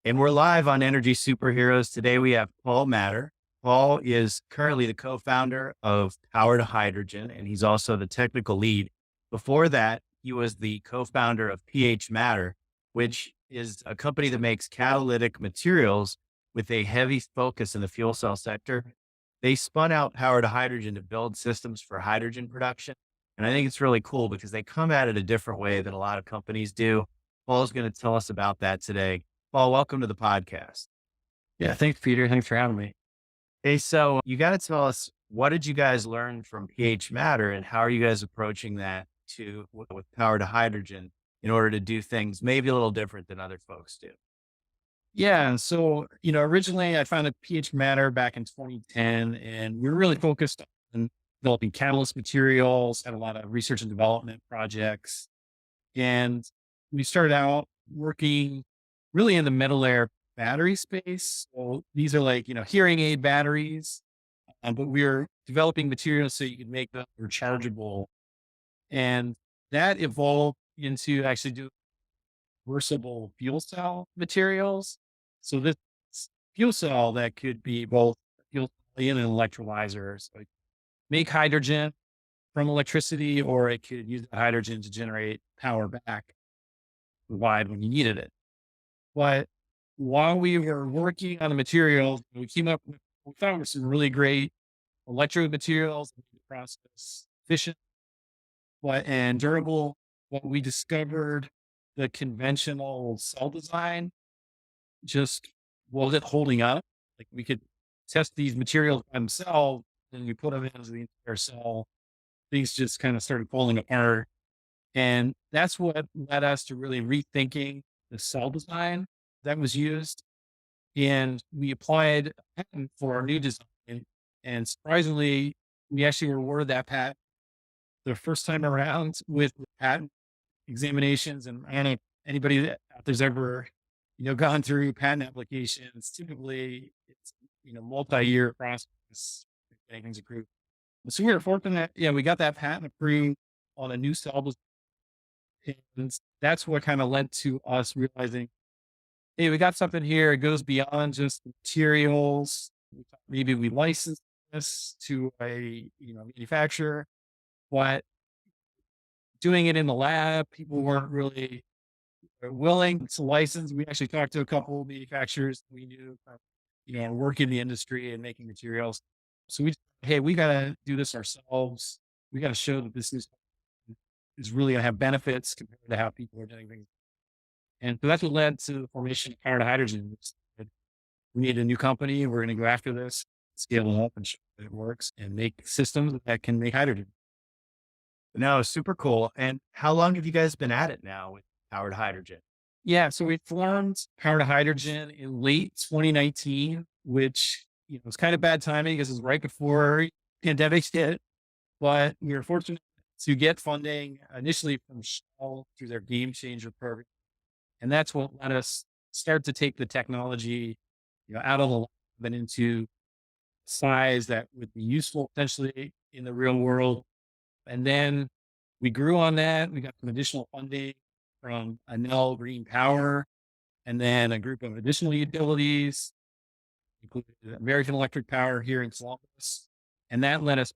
And we're live on Energy Superheroes. Today we have Paul Matter. Paul is currently the co-founder of Power to Hydrogen, and he's also the technical lead. Before that, he was the co-founder of pH Matter, which is a company that makes catalytic materials with a heavy focus in the fuel cell sector. They spun out Power to Hydrogen to build systems for hydrogen production. And I think it's really cool because they come at it a different way than a lot of companies do. Paul's going to tell us about that today. Paul, welcome to the podcast. Yeah, thanks, Peter. Thanks for having me. Hey, so you got to tell us, what did you guys learn from pH Matter and how are you guys approaching that with Power to Hydrogen in order to do things maybe a little different than other folks do? Yeah, so originally I founded pH Matter back in 2010, and we were really focused on developing catalyst materials, had a lot of research and development projects, and we started out working really in the metal layer battery space. So these are like hearing aid batteries, but we were developing materials so you could make them rechargeable, and that evolved into actually do reversible fuel cell materials. So this fuel cell that could be both fuel cell and an electrolyzer. So it could make hydrogen from electricity, or it could use the hydrogen to generate power back, provide when you needed it. But while we were working on the materials, we came up with, we found were some really great electrode materials, that made the process efficient and durable. What we discovered, the conventional cell design just wasn't holding up. Like, we could test these materials by themselves, and we put them into the entire cell. Things just kind of started falling apart. And that's what led us to really rethinking the cell design that was used. And we applied a patent for our new design. And surprisingly, we actually were awarded that patent the first time around with the patent examinations. And anybody that out there's ever gone through patent applications, typically it's multi-year process getting things approved. So we were fortunate, yeah, we got that patent approved on a new cell design, and that's what kind of led to us realizing, hey, we got something here. It goes beyond just materials. We thought maybe we license this to a manufacturer, but doing it in the lab, people weren't really willing to license. We actually talked to a couple of manufacturers we knew, work in the industry and making materials. So hey, we got to do this ourselves. We got to show that this is really going to have benefits compared to how people are doing things. And so that's what led to the formation of Power to Hydrogen. We need a new company. We're going to go after this, scale it up, and show that it works, and make systems that can make hydrogen. No, super cool. And how long have you guys been at it now with Power to Hydrogen? Yeah, so we formed Power to Hydrogen in late 2019, which was kind of bad timing because it was right before pandemic hit. But we were fortunate to get funding initially from Shell through their Game Changer program, and that's what let us start to take the technology, out of the lab and into size that would be useful potentially in the real world. And then we grew on that. We got some additional funding from Enel Green Power, and then a group of additional utilities, including American Electric Power here in Columbus. And that led us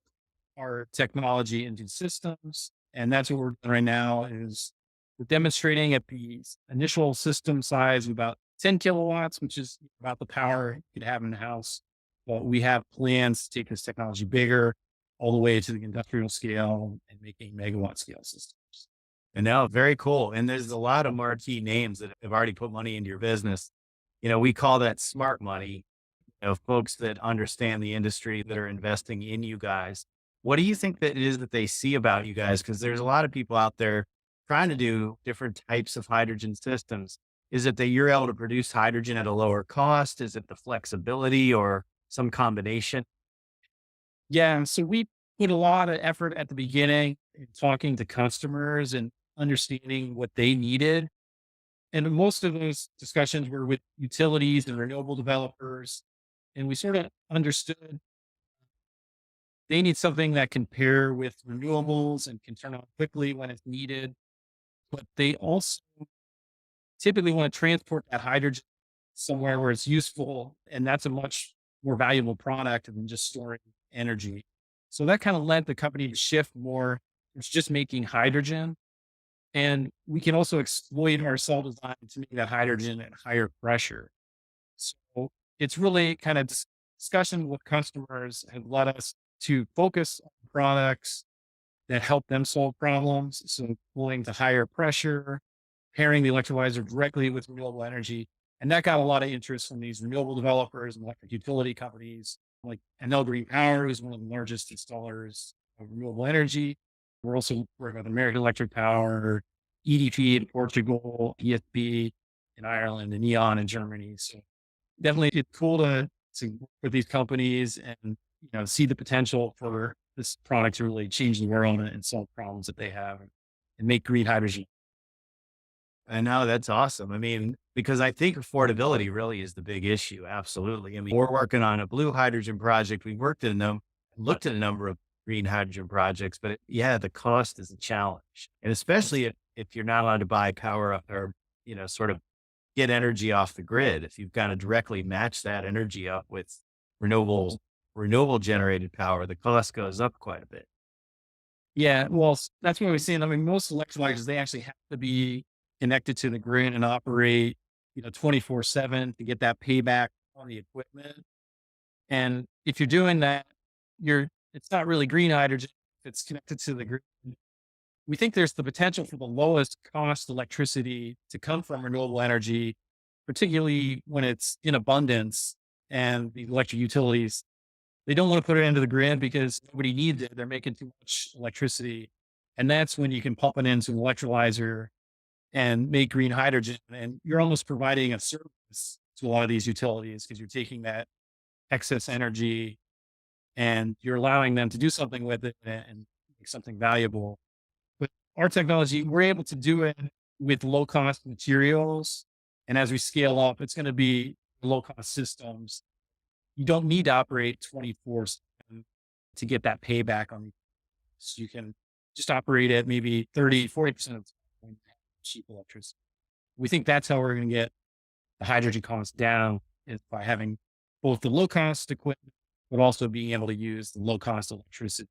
our technology into systems. And that's what we're doing right now is we're demonstrating at the initial system size of about 10 kilowatts, which is about the power you could have in the house. But we have plans to take this technology bigger, all the way to the industrial scale and making megawatt scale systems. And now, very cool. And there's a lot of marquee names that have already put money into your business. We call that smart money, folks that understand the industry that are investing in you guys. What do you think that it is that they see about you guys? Because there's a lot of people out there trying to do different types of hydrogen systems. Is it that you're able to produce hydrogen at a lower cost? Is it the flexibility or some combination? Yeah. So we put a lot of effort at the beginning in talking to customers and understanding what they needed. And most of those discussions were with utilities and renewable developers. And we sort of understood they need something that can pair with renewables and can turn on quickly when it's needed. But they also typically want to transport that hydrogen somewhere where it's useful. And that's a much more valuable product than just storing energy. So that kind of led the company to shift more. It's just making hydrogen. And we can also exploit our cell design to make that hydrogen at higher pressure. So it's really kind of discussion with customers has led us to focus on products that help them solve problems. So cooling to higher pressure, pairing the electrolyzer directly with renewable energy. And that got a lot of interest from these renewable developers and electric utility companies like Enel Green Power, who's one of the largest installers of renewable energy. We're also working with American Electric Power, EDP in Portugal, ESB in Ireland, and Eon in Germany. So definitely it's cool to work with these companies and see the potential for this product to really change the world and solve problems that they have and make green hydrogen. I know that's awesome. I mean, because I think affordability really is the big issue. Absolutely. I mean, we're working on a blue hydrogen project. We worked at looked at a number of green hydrogen projects, but yeah, the cost is a challenge. And especially if you're not allowed to buy power up or, sort of get energy off the grid. If you've got to directly match that energy up with renewables, renewable generated power, the cost goes up quite a bit. Yeah, well, that's what we're seeing. I mean, most electrolyzers, they actually have to be connected to the grid and operate, 24/7 to get that payback on the equipment. And if you're doing that, it's not really green hydrogen if it's connected to the grid. We think there's the potential for the lowest cost electricity to come from renewable energy, particularly when it's in abundance and the electric utilities, they don't want to put it into the grid because nobody needs it. They're making too much electricity. And that's when you can pump it into an electrolyzer and make green hydrogen. And you're almost providing a service to a lot of these utilities because you're taking that excess energy and you're allowing them to do something with it and make something valuable. But our technology, we're able to do it with low cost materials. And as we scale up, it's going to be low cost systems. You don't need to operate 24/7 to get that payback on. So you can just operate at maybe 30, 40% of the time cheap electricity. We think that's how we're going to get the hydrogen costs down is by having both the low cost equipment, but also being able to use the low cost electricity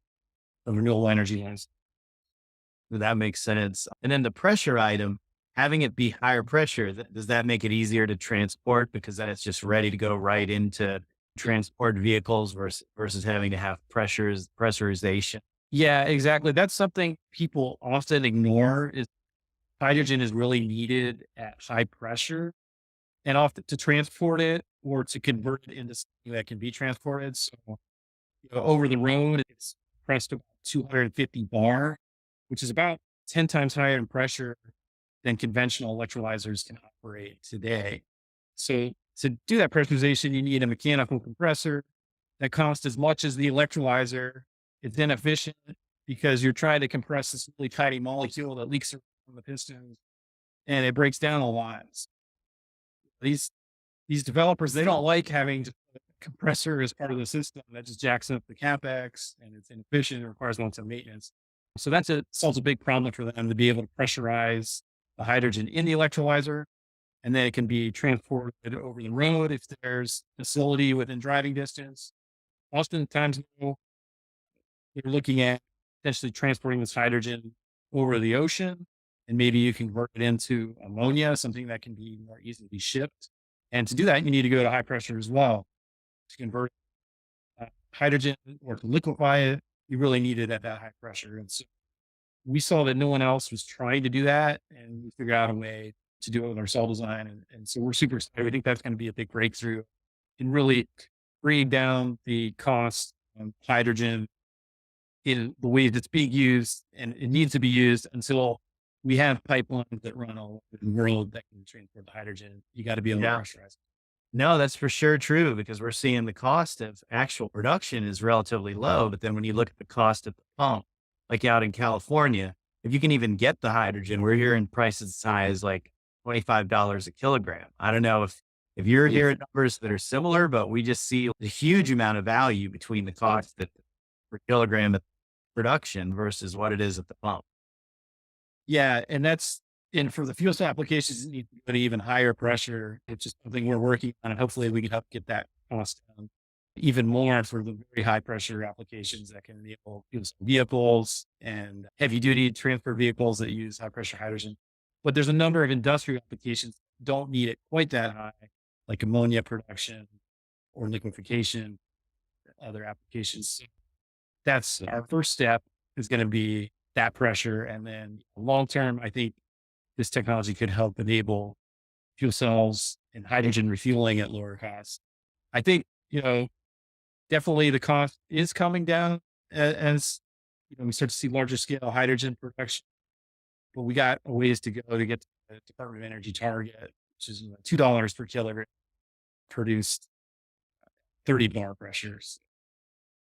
of renewable energy lines. That makes sense. And then the pressure item, having it be higher pressure, does that make it easier to transport because then it's just ready to go right into transport vehicles versus having to have pressurization? Yeah, exactly. That's something people often ignore is hydrogen is really needed at high pressure and often to transport it or to convert it into something that can be transported. So, over the road, it's pressed about 250 bar, which is about 10 times higher in pressure than conventional electrolyzers can operate today. So to do that pressurization, you need a mechanical compressor that costs as much as the electrolyzer. It's inefficient because you're trying to compress this really tiny molecule that leaks from the pistons and it breaks down a lot. These these developers, they don't like having a compressor as part of the system that just jacks up the capex and it's inefficient. It requires lots of maintenance. So solves a big problem for them to be able to pressurize the hydrogen in the electrolyzer, and then it can be transported over the road if there's facility within driving distance. Oftentimes, you're looking at potentially transporting this hydrogen over the ocean, and maybe you can convert it into ammonia, something that can be more easily shipped. And to do that, you need to go to high pressure as well. To convert hydrogen or to liquefy it, you really need it at that high pressure. And so we saw that no one else was trying to do that, and we figured out a way to do it with our cell design. And so we're super excited. We think that's going to be a big breakthrough in really bringing down the cost of hydrogen in the way that it's being used, and it needs to be used until we have pipelines that run all over the world that can transport the hydrogen. You got to be able to Yeah. pressurize. No, that's for sure true because we're seeing the cost of actual production is relatively low. But then when you look at the cost at the pump, like out in California, if you can even get the hydrogen, we're hearing prices as high as like $25 a kilogram. I don't know if you're hearing numbers that are similar, but we just see a huge amount of value between the cost that per kilogram of production versus what it is at the pump. Yeah, and that's And for the fuel cell applications, it needs to go to even higher pressure. It's just something we're working on, and hopefully we can help get that cost down even more for the very high pressure applications that can enable fuel cell vehicles and heavy duty transport vehicles that use high pressure hydrogen. But there's a number of industrial applications that don't need it quite that high, like ammonia production or liquefaction, other applications. So that's our first step is going to be that pressure. And then long term, I think this technology could help enable fuel cells and hydrogen refueling at lower costs. I think, definitely the cost is coming down as we start to see larger scale hydrogen production, but we got a ways to go to get to the Department of Energy target, which is $2 per kilogram produced 30 bar pressures.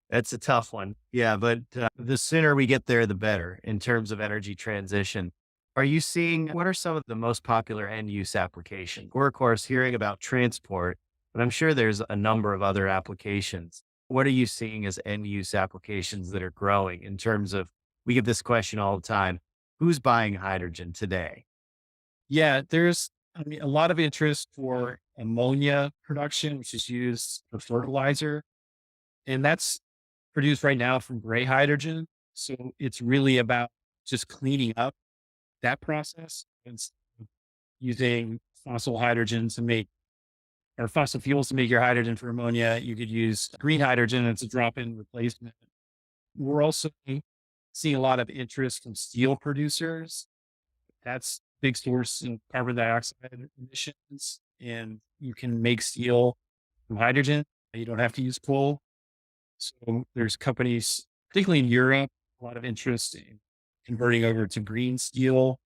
That's a tough one. Yeah, but the sooner we get there, the better in terms of energy transition. Are you seeing what are some of the most popular end use applications? We're, of course, hearing about transport, but I'm sure there's a number of other applications. What are you seeing as end use applications that are growing in terms of, we get this question all the time, who's buying hydrogen today? Yeah, there's, a lot of interest for ammonia production, which is used for fertilizer. And that's produced right now from gray hydrogen. So it's really about just cleaning up that process and using fossil hydrogen to make or fossil fuels to make your hydrogen for ammonia. You could use green hydrogen. It's a drop in replacement. We're also seeing a lot of interest from steel producers. That's a big source of carbon dioxide emissions. And you can make steel from hydrogen. You don't have to use coal. So there's companies, particularly in Europe, a lot of interest in converting over to green steel.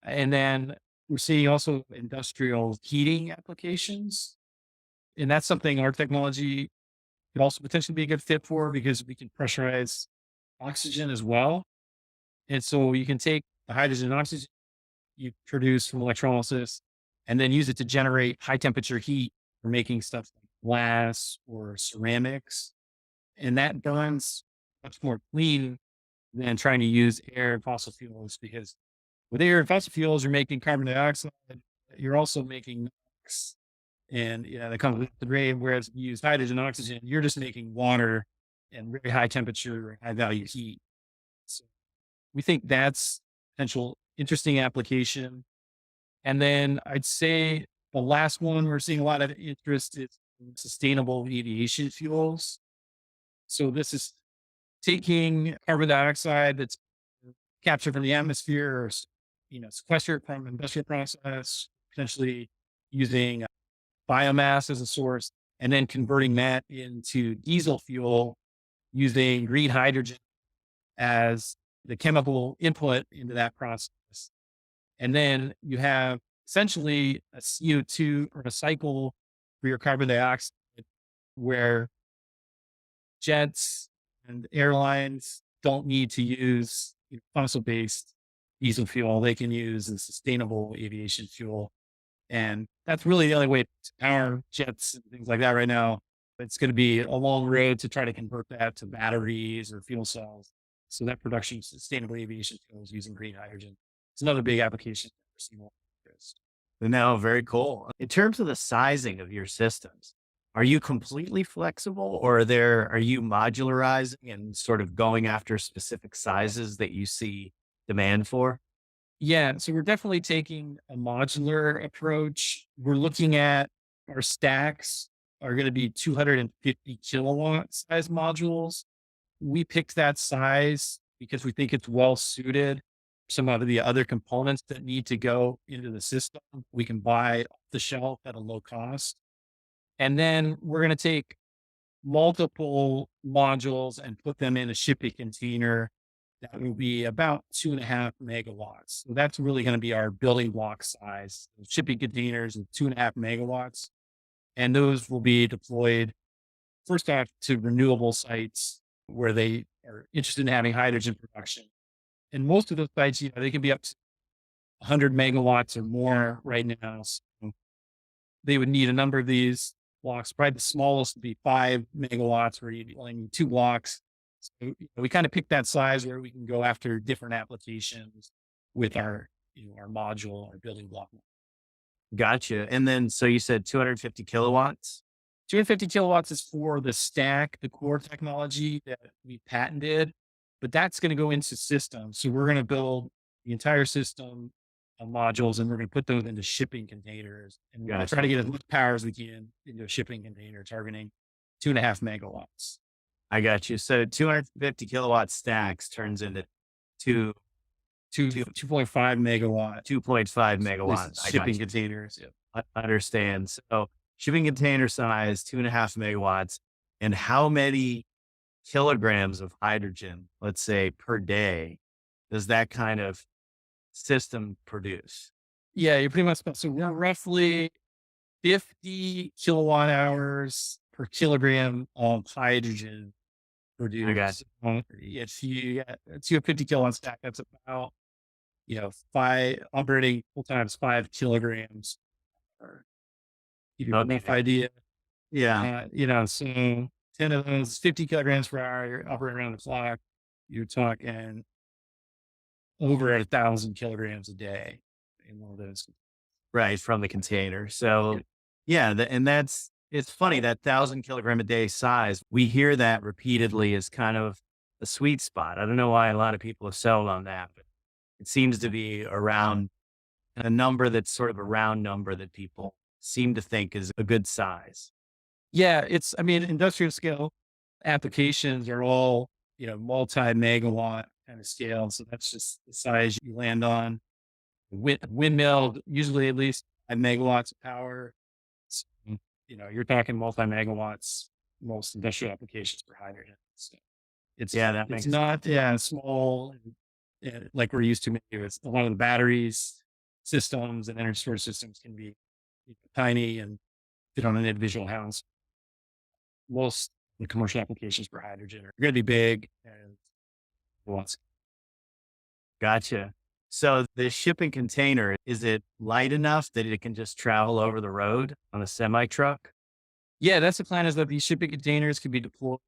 And then we're seeing also industrial heating applications. And that's something our technology could also potentially be a good fit for because we can pressurize oxygen as well. And so you can take the hydrogen and oxygen you produce from electrolysis and then use it to generate high temperature heat for making stuff like glass or ceramics. And that burns much more clean than trying to use air and fossil fuels because with air and fossil fuels, you're making carbon dioxide, you're also making NOx, and that comes with the rate. Whereas you use hydrogen, oxygen, you're just making water and very high temperature, high value heat. So we think that's potential interesting application. And then I'd say the last one we're seeing a lot of interest is in sustainable aviation fuels. So this is taking carbon dioxide that's captured from the atmosphere or, sequestered from industrial process, potentially using biomass as a source, and then converting that into diesel fuel using green hydrogen as the chemical input into that process. And then you have essentially a CO2 or a cycle for your carbon dioxide where jets and airlines don't need to use fossil based diesel fuel. They can use a sustainable aviation fuel. And that's really the only way to power jets and things like that right now. It's going to be a long road to try to convert that to batteries or fuel cells. So that production of sustainable aviation fuels using green hydrogen. It's another big application for seeing interest. No, very cool. In terms of the sizing of your systems, are you completely flexible or are you modularizing and sort of going after specific sizes that you see demand for? Yeah, so we're definitely taking a modular approach. We're looking at our stacks are going to be 250 kilowatt size modules. We picked that size because we think it's well suited. Some of the other components that need to go into the system, we can buy off the shelf at a low cost. And then we're going to take multiple modules and put them in a shipping container that will be about 2.5 megawatts. So that's really going to be our building block size. Shipping containers of 2.5 megawatts. And those will be deployed first off to renewable sites where they are interested in having hydrogen production. And most of those sites, they can be up to 100 megawatts or more right now. So they would need a number of these blocks. Probably the smallest would be 5 megawatts, where you only need 2 blocks. So we kind of pick that size where we can go after different applications with our our module, our building block. Gotcha. And then, so you said 250 kilowatts? 250 kilowatts is for the stack, the core technology that we patented, but that's going to go into systems. So we're going to build the entire system of modules and we're going to put those into shipping containers. And we're going to try to Gotcha. get as much power as we can into a shipping container, targeting 2.5 megawatts. I got you. So 250 kilowatt stacks turns into two, Two, two, 2.5 megawatt 2.5 megawatts. I got shipping you. containers. Yeah. I understand. So shipping container size, 2.5 megawatts. And how many kilograms of hydrogen, let's say per day, does that kind of system produce? Yeah, you're pretty much, so we're roughly 50 kilowatt hours per kilogram of hydrogen I got produced. If you got a 250 kilowatt stack, that's about, five operating full times 5 kilograms. Or give you you. a rough Okay. idea. Yeah. So 10 of those 50 kilograms per hour, you're operating around the clock. You're talking over 1,000 kilograms a day in one of those. Right. From the container. So yeah. And it's funny that 1,000 kilogram a day size. We hear that repeatedly as kind of a sweet spot. I don't know why a lot of people have settled on that, but it seems to be around a number that's sort of a round number that people seem to think is a good size. Yeah, industrial scale applications are all, multi-megawatt kind of scale. So that's just the size you land on. Windmill, usually at least 5 megawatts of power. So, you're talking multi-megawatts, most industrial applications for hydrogen. So Yeah, that it's makes not, small like we're used to. Maybe it's a lot of the batteries systems and energy storage systems can be tiny and fit on an individual house. Most of the commercial applications for hydrogen are going to be big and lots. gotcha. So the shipping container, is it light enough that it can just travel over the road on a semi truck? Yeah, that's the plan, is that these shipping containers can be deployed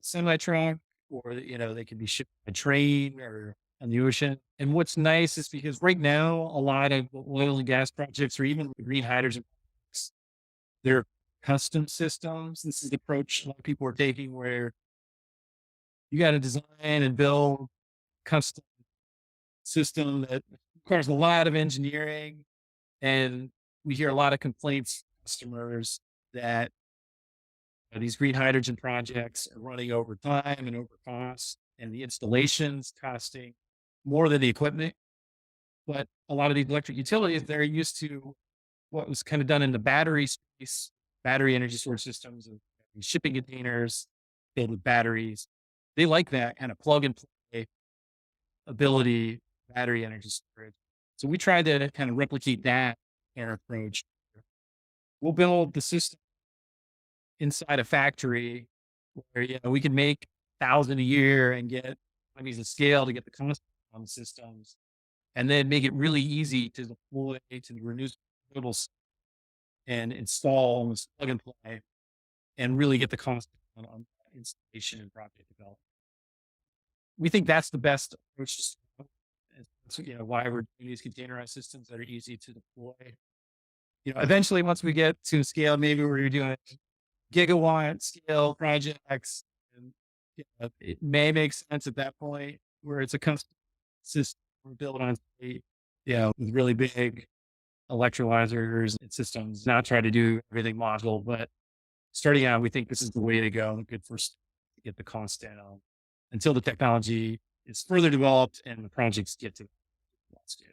semi truck, or, they can be shipped by train or on the ocean. And what's nice is because right now, a lot of oil and gas projects or even green hydrogen projects, they're custom systems. This is the approach a lot of people are taking, where you got to design and build custom system that requires a lot of engineering. And we hear a lot of complaints from customers that these green hydrogen projects are running over time and over cost, and the installations costing more than the equipment. But a lot of these electric utilities, they're used to what was kind of done in the battery space, battery energy storage systems, and shipping containers filled with batteries. They like that kind of plug and play ability, battery energy storage. So we tried to kind of replicate that in our approach. We'll build the system inside a factory where, we can make 1,000 a year and get economies of scale to get the cost on the systems, and then make it really easy to deploy to the renewables and install almost plug and play, and really get the cost on installation and project development. We think that's the best approach to scale. And that's, why we're doing these containerized systems that are easy to deploy. Eventually, once we get to scale, maybe where you're doing gigawatt scale projects, and it may make sense at that point where it's a custom system built on state, with really big electrolyzers and systems. Not try to do everything module, but starting out, we think this is the way to go. Good first to get the cost down until the technology is further developed and the projects get to that scale.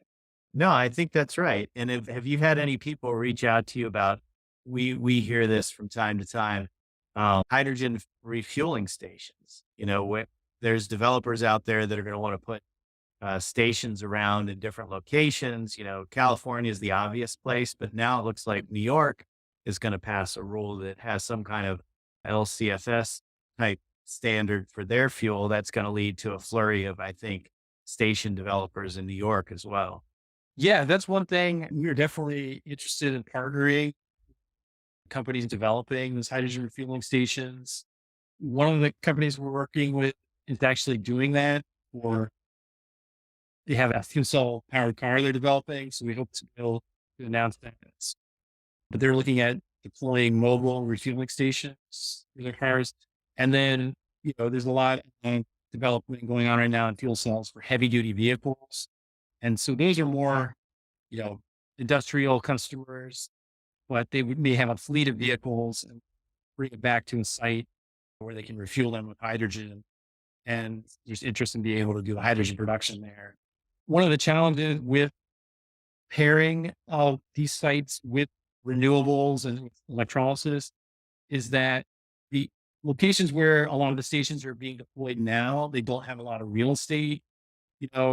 No, I think that's right. And have you had any people reach out to you about, we hear this from time to time, hydrogen refueling stations, there's developers out there that are going to want to put stations around in different locations. California is the obvious place, but now it looks like New York is going to pass a rule that has some kind of LCFS type standard for their fuel. That's going to lead to a flurry of, I think, station developers in New York as well. Yeah, that's one thing. We're definitely interested in partnering companies developing these hydrogen refueling stations. One of the companies we're working with is actually doing that for they have a fuel cell powered car they're developing. So we hope to be able to announce that. But they're looking at deploying mobile refueling stations for their cars. And then, there's a lot of development going on right now in fuel cells for heavy duty vehicles. And so these are more, you know, industrial customers, but may have a fleet of vehicles and bring it back to a site where they can refuel them with hydrogen. And there's interest in being able to do the hydrogen production there. One of the challenges with pairing of these sites with renewables and electrolysis is that the locations where a lot of the stations are being deployed now, they don't have a lot of real estate,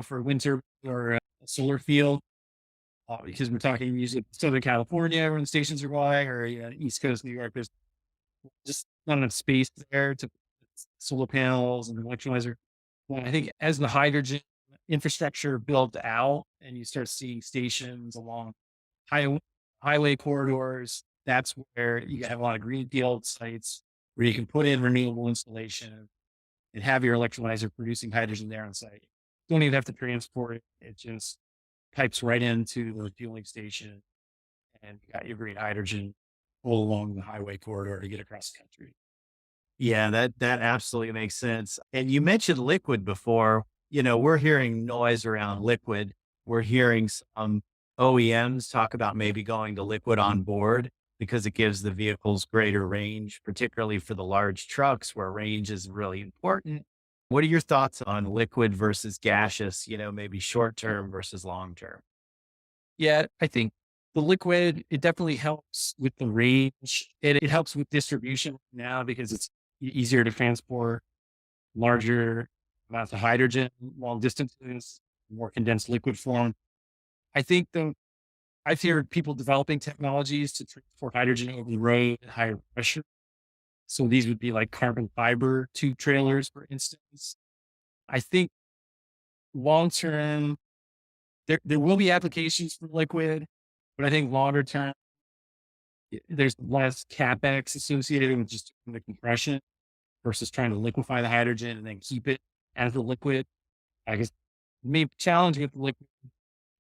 for winter or a solar field. Because we're talking usually Southern California where the stations are going, or East Coast New York, there's just not enough space there to put solar panels and electrolyzer. Well, I think as the hydrogen infrastructure builds out and you start seeing stations along high, highway corridors, that's where you have a lot of greenfield sites where you can put in renewable installation and have your electrolyzer producing hydrogen there on site. You don't even have to transport it. It just pipes right into the fueling station and you got your green hydrogen all along the highway corridor to get across the country. Yeah, that absolutely makes sense. And you mentioned liquid before. We're hearing noise around liquid. We're hearing some OEMs talk about maybe going to liquid on board because it gives the vehicles greater range, particularly for the large trucks where range is really important. What are your thoughts on liquid versus gaseous, maybe short term versus long term? Yeah, I think the liquid, it definitely helps with the range. It helps with distribution now because it's easier to transport larger amounts of hydrogen long distances, more condensed liquid form. I think I've heard people developing technologies to transport hydrogen over the road at higher pressure. So these would be like carbon fiber tube trailers, for instance. I think long term, there will be applications for liquid, but I think longer term, there's less capex associated with just doing the compression versus trying to liquefy the hydrogen and then keep it as the liquid. I guess maybe challenge with the liquid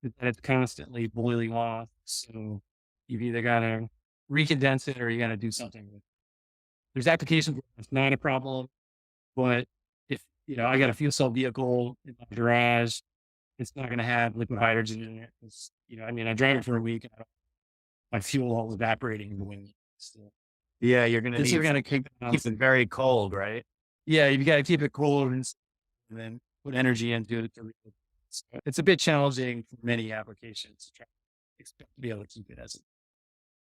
is that it's constantly boiling off. So you've either got to recondense it or you got to do something with it. There's applications where it's not a problem, but if, I got a fuel cell vehicle in my garage, it's not going to have liquid hydrogen in it. I drive it for a week and my fuel all evaporating in the wind. So Yeah, you're going to this need is going to keep keep it very cold, right? yeah, you got to keep it cold and then put energy into it. It's a bit challenging for many applications to try to expect to be able to keep it as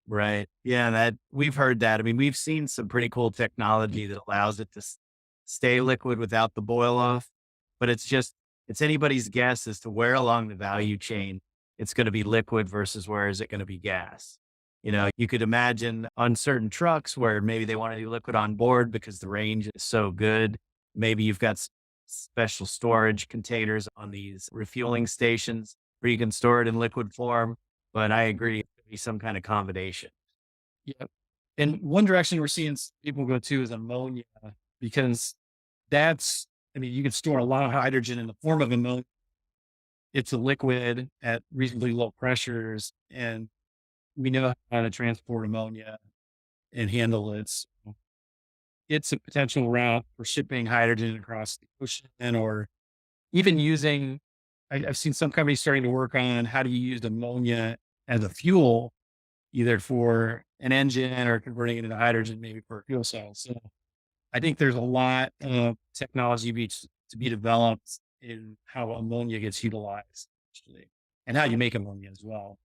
Right. Yeah, that we've heard that. I mean, we've seen some pretty cool technology that allows it to stay liquid without the boil off, but it's anybody's guess as to where along the value chain it's going to be liquid versus where is it going to be gas. You could imagine on certain trucks where maybe they want to do liquid on board because the range is so good. Maybe you've got special storage containers on these refueling stations where you can store it in liquid form. But I agree, it could be some kind of combination. yeah. And one direction we're seeing people go to is ammonia because you can store a lot of hydrogen in the form of ammonia. It's a liquid at reasonably low pressures, and we know how to transport ammonia and handle it. So it's a potential route for shipping hydrogen across the ocean or even using. I've seen some companies starting to work on how do you use ammonia as a fuel, either for an engine or converting it into hydrogen, maybe for a fuel cell. So I think there's a lot of technology to be developed in how ammonia gets utilized, actually, and how you make ammonia as well.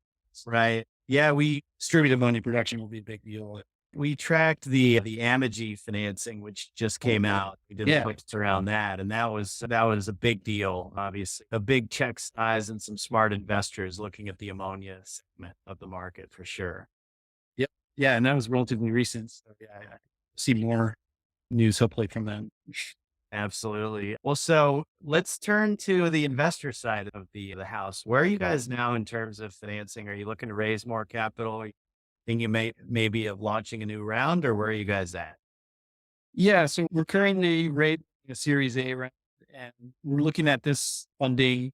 Right. Yeah, Distributed ammonia production will be a big deal. we tracked the Energy financing, which just came out. We did a Yeah. post around that, and that was a big deal. Obviously, a big check size and some smart investors looking at the ammonia segment of the market for sure. Yep. Yeah. And that was relatively recent. So yeah, I see more news hopefully from them. Absolutely. Well, so let's turn to the investor side of the house. Where are you guys now in terms of financing? Are you looking to raise more capital? Think you maybe of launching a new round, or where are you guys at? Yeah. So we're currently raising a Series A round and we're looking at this funding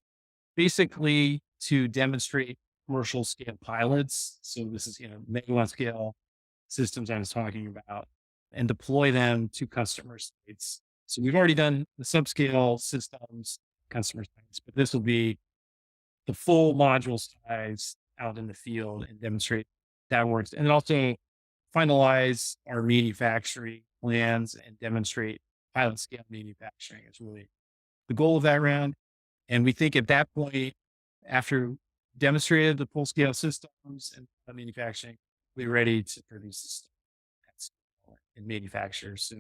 basically to demonstrate commercial scale pilots. So this is, megawatt scale systems I was talking about, and deploy them to customer sites. So we've already done the subscale systems, customer sites, but this will be the full module size out in the field and demonstrate that works. And then also finalize our manufacturing plans and demonstrate pilot scale manufacturing is really the goal of that round. And we think at that point, after demonstrated the full scale systems and manufacturing, we're ready to produce this at scale and manufacture. So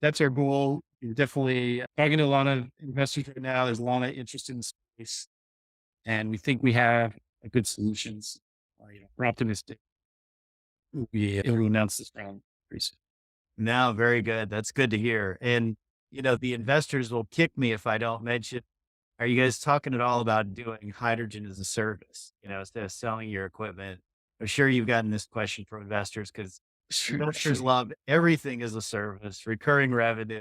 that's our goal. We're definitely talking to a lot of investors right now. There's a lot of interest in the space, and we think we have a good solutions. We're optimistic we'll be able to announce this round pretty soon. No, very good. That's good to hear. And, the investors will kick me if I don't mention, are you guys talking at all about doing hydrogen as a service, instead of selling your equipment? I'm sure you've gotten this question from investors because Sure, investors sure. love everything as a service, recurring revenue.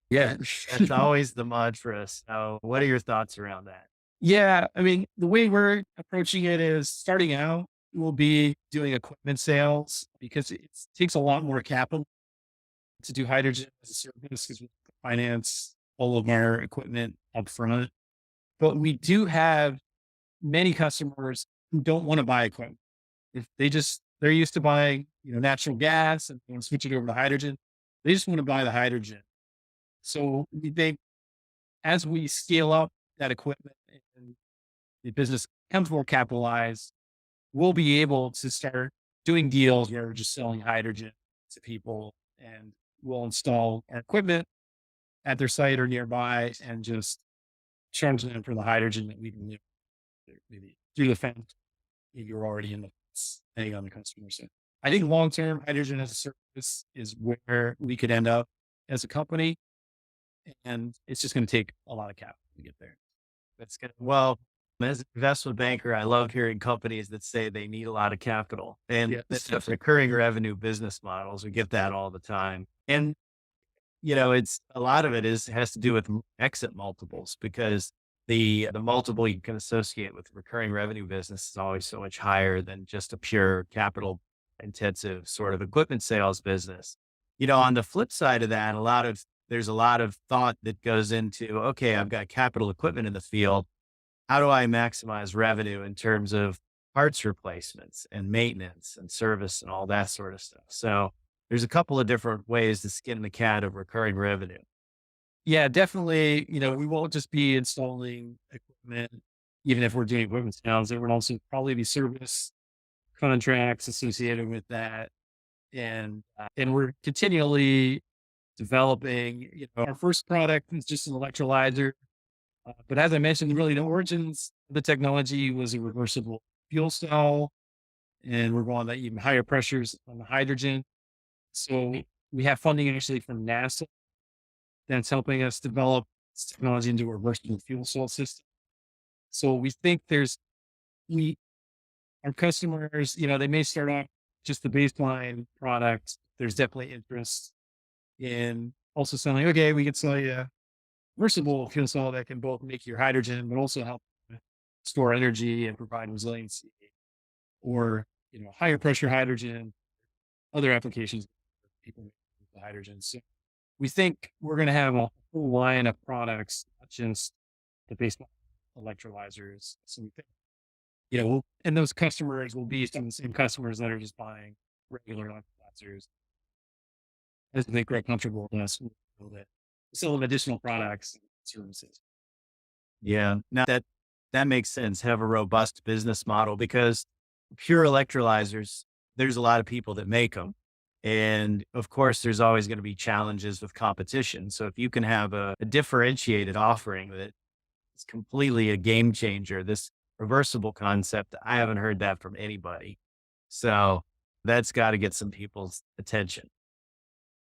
Yeah. That's always the mantra. So what are your thoughts around that? Yeah. I mean, the way we're approaching it is starting out, we'll be doing equipment sales because it takes a lot more capital to do hydrogen as a service because we finance all of our equipment up front. But we do have many customers who don't want to buy equipment. If they're used to buying, natural gas and they want to switch it over to hydrogen, they just want to buy the hydrogen. So we think as we scale up that equipment and the business becomes more capitalized, we'll be able to start doing deals where we're just selling hydrogen to people and we'll install our equipment at their site or nearby and just charge them for the hydrogen that we can maybe through the fence. You're already in the fence, depending on the customer. So I think long term hydrogen as a service is where we could end up as a company. And it's just going to take a lot of capital to get there. That's good. Well, as an investment banker, I love hearing companies that say they need a lot of capital and that Yes. have recurring revenue business models. We get that all the time. And it's a lot of it has to do with exit multiples because the multiple you can associate with recurring revenue business is always so much higher than just a pure capital intensive sort of equipment sales business. On the flip side of that, there's a lot of thought that goes into, okay, I've got capital equipment in the field. How do I maximize revenue in terms of parts replacements and maintenance and service and all that sort of stuff? So there's a couple of different ways to skin the cat of recurring revenue. Yeah, definitely. We won't just be installing equipment, even if we're doing equipment sales. There would also probably be service contracts associated with that. And we're continually developing, our first product is just an electrolyzer. But as I mentioned, really the origins of the technology was a reversible fuel cell. And we're going to even higher pressures on the hydrogen. So we have funding actually from NASA that's helping us develop this technology into a reversible fuel cell system. So we think we, our customers, they may start off just the baseline product. There's definitely interest in also selling, okay, we can sell you a reversible fuel cell that can both make your hydrogen, but also help store energy and provide resiliency or, higher pressure hydrogen, other applications people make with hydrogen. So we think we're going to have a whole line of products, not just the base electrolyzers. So we think, and those customers will be some of the same customers that are just buying regular electrolyzers. As they get comfortable with us, we'll sell them additional products and services. Yeah. Now that makes sense. Have a robust business model because pure electrolyzers, there's a lot of people that make them. And of course, there's always going to be challenges with competition. So if you can have a differentiated offering that is completely a game changer, this reversible concept, I haven't heard that from anybody. So that's got to get some people's attention.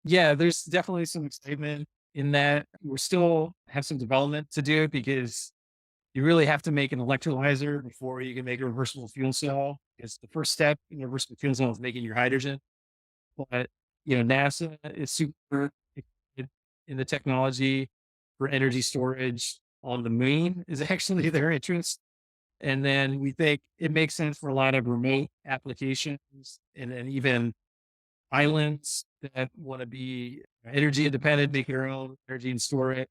Yeah, there's definitely some excitement in that. We're still have some development to do because you really have to make an electrolyzer before you can make a reversible fuel cell. It's the first step in a reversible fuel cell is making your hydrogen. But NASA is super excited in the technology for energy storage. on the moon is actually their interest. And then we think it makes sense for a lot of remote applications and then even islands that want to be energy independent, make their own energy and store it.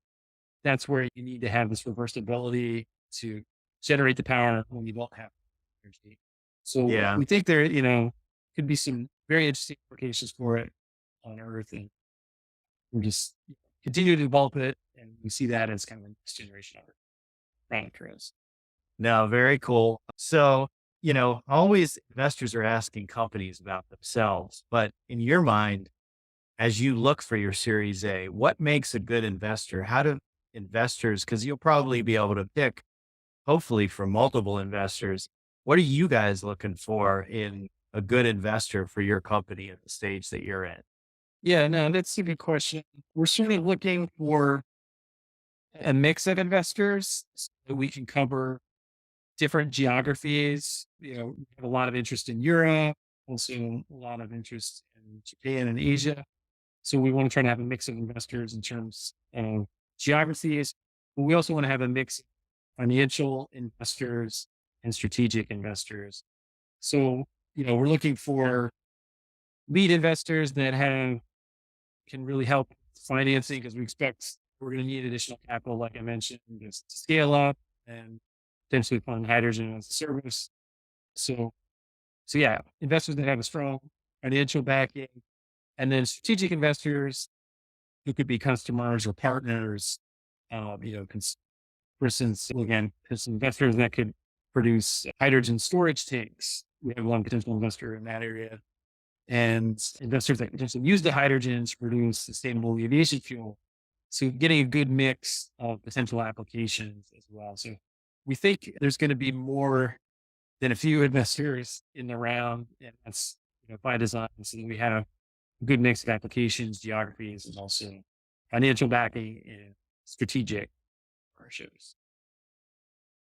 That's where you need to have this reversibility to generate the power when you don't have energy. So Yeah. we think there, could be some very interesting applications for it on Earth, and we're just continue to develop it, and we see that as kind of the next generation of product for us. No, very cool. So, always investors are asking companies about themselves, but in your mind, as you look for your Series A, what makes a good investor? How do investors, because you'll probably be able to pick, hopefully, from multiple investors, what are you guys looking for in a good investor for your company at the stage that you're in? Yeah, no, that's a good question. We're certainly looking for a mix of investors so that we can cover different geographies. We have a lot of interest in Europe, also a lot of interest in Japan and Asia. So we want to try to have a mix of investors in terms of geographies, but we also want to have a mix of financial investors and strategic investors. So, we're looking for lead investors that can really help financing because we expect we're going to need additional capital, like I mentioned, just to scale up and potentially fund hydrogen as a service. So, so yeah, investors that have a strong financial backing, and then strategic investors who could be customers or partners. For instance, again, there's investors that could produce hydrogen storage tanks. We have one potential investor in that area, and investors that potentially use the hydrogen to produce sustainable aviation fuel. So getting a good mix of potential applications as well. So we think there's going to be more than a few investors in the round, and that's by design. So that we have a good mix of applications, geographies, and also financial backing and strategic partnerships.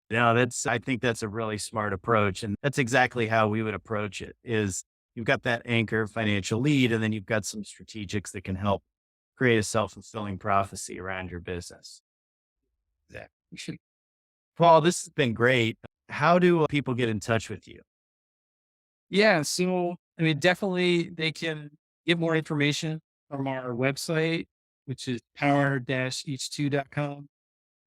No, I think that's a really smart approach. And that's exactly how we would approach it is you've got that anchor financial lead, and then you've got some strategics that can help create a self-fulfilling prophecy around your business. Exactly. Paul, this has been great. How do people get in touch with you? Yeah. So, I mean, definitely they can get more information from our website, which is power-h2.com.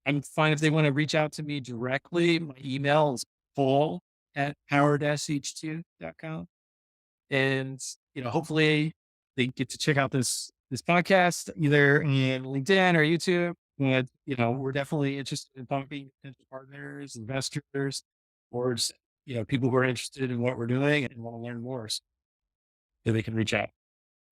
I'm fine if they want to reach out to me directly. My email is paul at power-h2.com. And, hopefully they get to check out this podcast either in LinkedIn or YouTube. But, we're definitely interested in talking to potential partners, investors, or just, people who are interested in what we're doing and want to learn more. So they can reach out.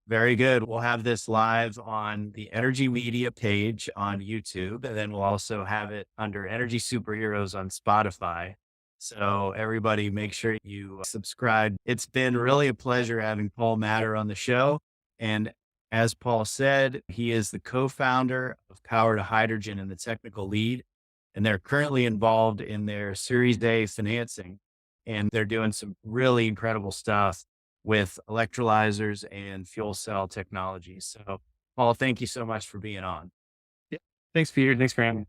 Very good. We'll have this live on the Energy Media page on YouTube, and then we'll also have it under Energy Superheroes on Spotify. So everybody make sure you subscribe. It's been really a pleasure having Paul Matter on the show. And as Paul said, he is the co-founder of Power to Hydrogen and the technical lead. And they're currently involved in their Series A financing. And they're doing some really incredible stuff with electrolyzers and fuel cell technologies. So, Paul, thank you so much for being on. Yeah. Thanks, Peter. Thanks for having me.